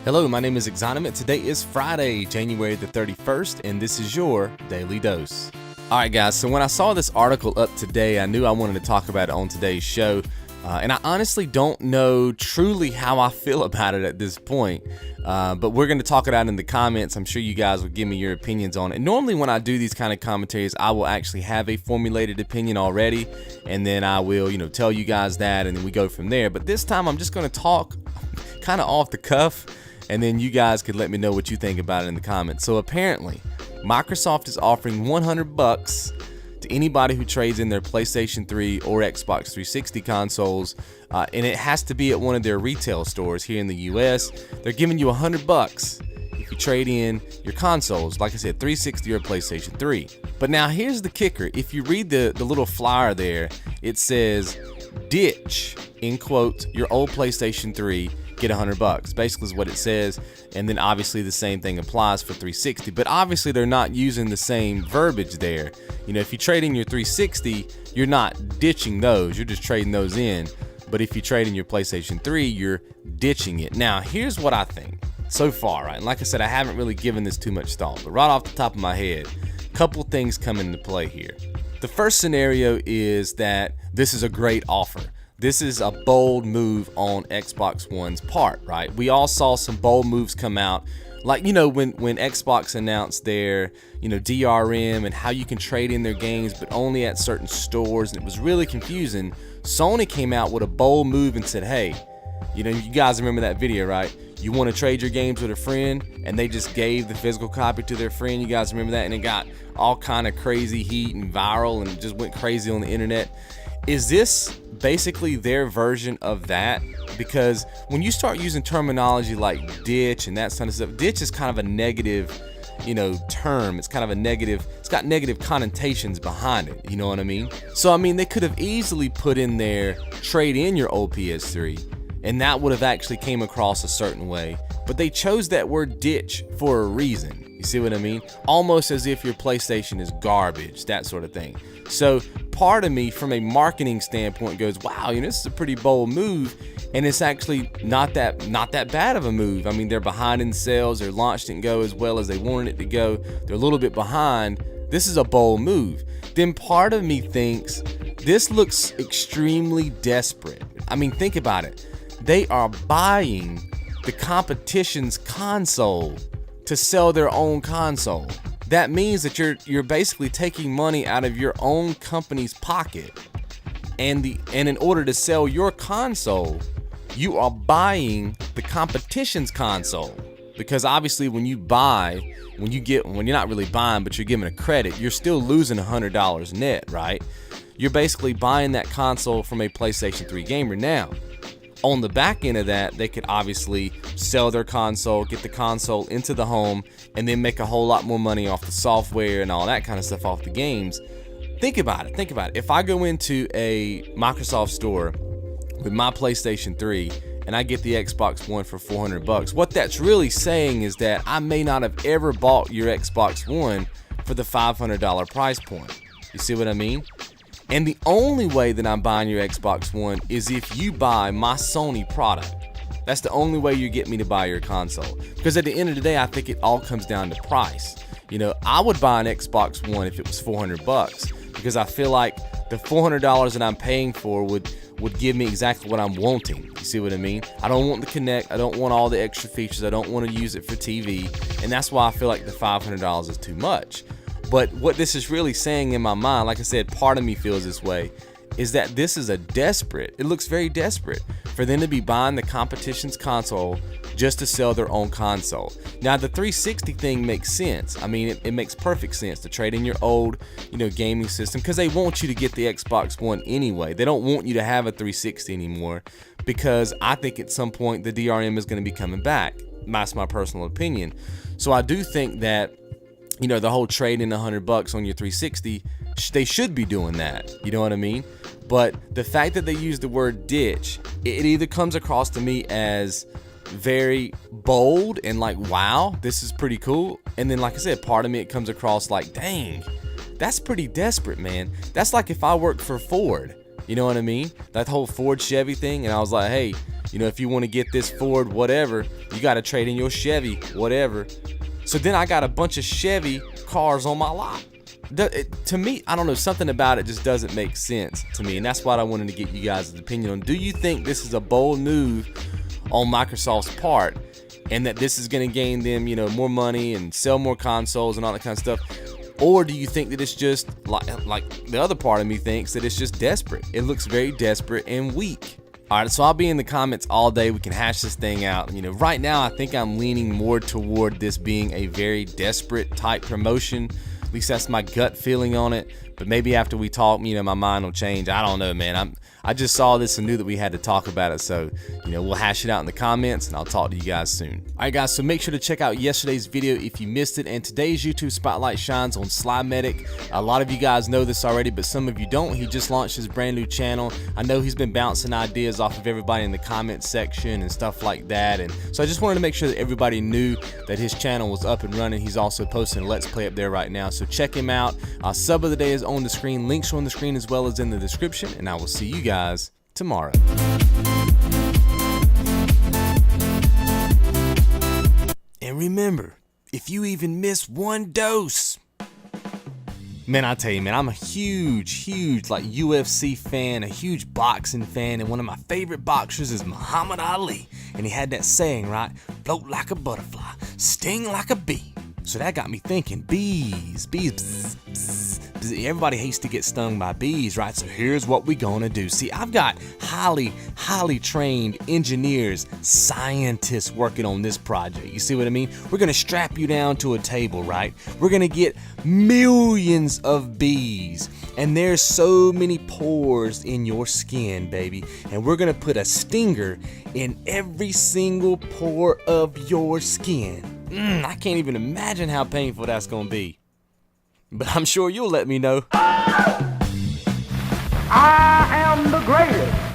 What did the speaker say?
Hello, my name is Xonevant. Today is Friday, January the 31st, and this is your Daily Dose. All right, guys, so when I saw this article up today, I knew I wanted to talk about it on today's show, and I honestly don't know truly how I feel about it at this point, but we're going to talk it out in the comments. I'm sure you guys will give me your opinions on it. Normally when I do these kind of commentaries, I will actually have a formulated opinion already, and then I will, tell you guys that, and then we go from there. But this time I'm just going to talk kind of off the cuff, and then you guys could let me know what you think about it in the comments. So apparently, Microsoft is offering $100 to anybody who trades in their PlayStation 3 or Xbox 360 consoles, and it has to be at one of their retail stores here in the US. They're giving you $100 if you trade in your consoles, like I said, 360 or PlayStation 3. But now here's the kicker. If you read the little flyer there, it says, ditch, in quotes, your old PlayStation 3, get $100. Basically is what it says, and then obviously the same thing applies for 360, but obviously they're not using the same verbiage there. If you trade in your 360, you're not ditching those, you're just trading those in. But if you trade in your PlayStation 3, you're ditching it. Now, here's what I think so far, right? And like I said, I haven't really given this too much thought, but right off the top of my head, a couple things come into play here. The first scenario is that this is a great offer. This is a bold move on Xbox One's part, right? We all saw some bold moves come out, like, when Xbox announced their, DRM and how you can trade in their games, but only at certain stores, and it was really confusing. Sony came out with a bold move and said, hey, you guys remember that video, right? You want to trade your games with a friend, and they just gave the physical copy to their friend. You guys remember that? And it got all kind of crazy heat and viral, and it just went crazy on the internet. Is this basically their version of that? Because when you start using terminology like ditch and that kind of stuff, ditch is kind of a negative, term. It's kind of a negative, it's got negative connotations behind it, you know what I mean? So, they could have easily put in there, trade in your old PS3, and that would have actually came across a certain way. But they chose that word ditch for a reason. You see what I mean? Almost as if your PlayStation is garbage, that sort of thing. So part of me, from a marketing standpoint, goes, wow, this is a pretty bold move, and it's actually not that bad of a move. They're behind in sales. Their launch didn't go as well as they wanted it to go. They're a little bit behind. This is a bold move. Then part of me thinks this looks extremely desperate. Think about it. They are buying the competition's console to sell their own console. That means that you're basically taking money out of your own company's pocket, and in order to sell your console, you are buying the competition's console. Because obviously when you're not really buying, but you're giving a credit, you're still losing $100 net, right? You're basically buying that console from a PlayStation 3 gamer. Now, on the back end of that, they could obviously sell their console, get the console into the home, and then make a whole lot more money off the software and all that kind of stuff off the games. Think about it. If I go into a Microsoft store with my PlayStation 3 and I get the Xbox One for $400, what that's really saying is that I may not have ever bought your Xbox One for the $500 price point. You see what I mean? And the only way that I'm buying your Xbox One is if you buy my Sony product. That's the only way you get me to buy your console. Because at the end of the day, I think it all comes down to price. I would buy an Xbox One if it was $400, because I feel like the $400 that I'm paying for would give me exactly what I'm wanting. You see what I mean? I don't want the Kinect. I don't want all the extra features. I don't want to use it for TV. And that's why I feel like the $500 is too much. But what this is really saying in my mind, like I said, part of me feels this way, is that this is it looks very desperate for them to be buying the competition's console just to sell their own console. Now, the 360 thing makes sense. It makes perfect sense to trade in your old, gaming system, because they want you to get the Xbox One anyway. They don't want you to have a 360 anymore, because I think at some point the DRM is going to be coming back. That's my personal opinion. So I do think that the whole trade in $100 on your 360, they should be doing that. You know what I mean? But the fact that they use the word ditch, it either comes across to me as very bold and like, wow, this is pretty cool. And then, like I said, part of me, it comes across like, dang, that's pretty desperate, man. That's like if I worked for Ford, you know what I mean? That whole Ford Chevy thing. And I was like, hey, You know, if you want to get this Ford, whatever, you got to trade in your Chevy, whatever. So then I got a bunch of Chevy cars on my lot. To me, I don't know, something about it just doesn't make sense to me, and that's what I wanted to get you guys' opinion on. Do you think this is a bold move on Microsoft's part, and that this is going to gain them, you know, more money and sell more consoles and all that kind of stuff? Or do you think that it's just like the other part of me thinks that it's just desperate? It looks very desperate and weak. All right, so I'll be in the comments all day. We can hash this thing out. You know, right now I think I'm leaning more toward this being a very desperate type promotion. At least that's my gut feeling on it. But maybe after we talk, you know, my mind will change. I don't know, man. I just saw this and knew that we had to talk about it. So, you know, we'll hash it out in the comments, and I'll talk to you guys soon. All right, guys, so make sure to check out yesterday's video if you missed it. And today's YouTube Spotlight shines on Sly Medic. A lot of you guys know this already, but some of you don't. He just launched his brand new channel. I know he's been bouncing ideas off of everybody in the comments section and stuff like that. And so I just wanted to make sure that everybody knew that his channel was up and running. He's also posting a Let's Play up there right now. So check him out. Sub of the day is on the screen. Links are on the screen as well as in the description. And I will see you guys tomorrow. And remember, if you even miss one dose, man, I tell you, man, I'm a huge like UFC fan, a huge boxing fan, and one of my favorite boxers is Muhammad Ali. And he had that saying, right? Float like a butterfly, sting like a bee. So that got me thinking, bees, bzz, bzz. Everybody hates to get stung by bees, right? So here's what we're gonna do. See, I've got highly trained engineers, scientists working on this project. You see what I mean? We're gonna strap you down to a table, right? We're gonna get millions of bees, and there's so many pores in your skin, baby. And we're gonna put a stinger in every single pore of your skin. I can't even imagine how painful that's gonna be. But I'm sure you'll let me know. I am the greatest.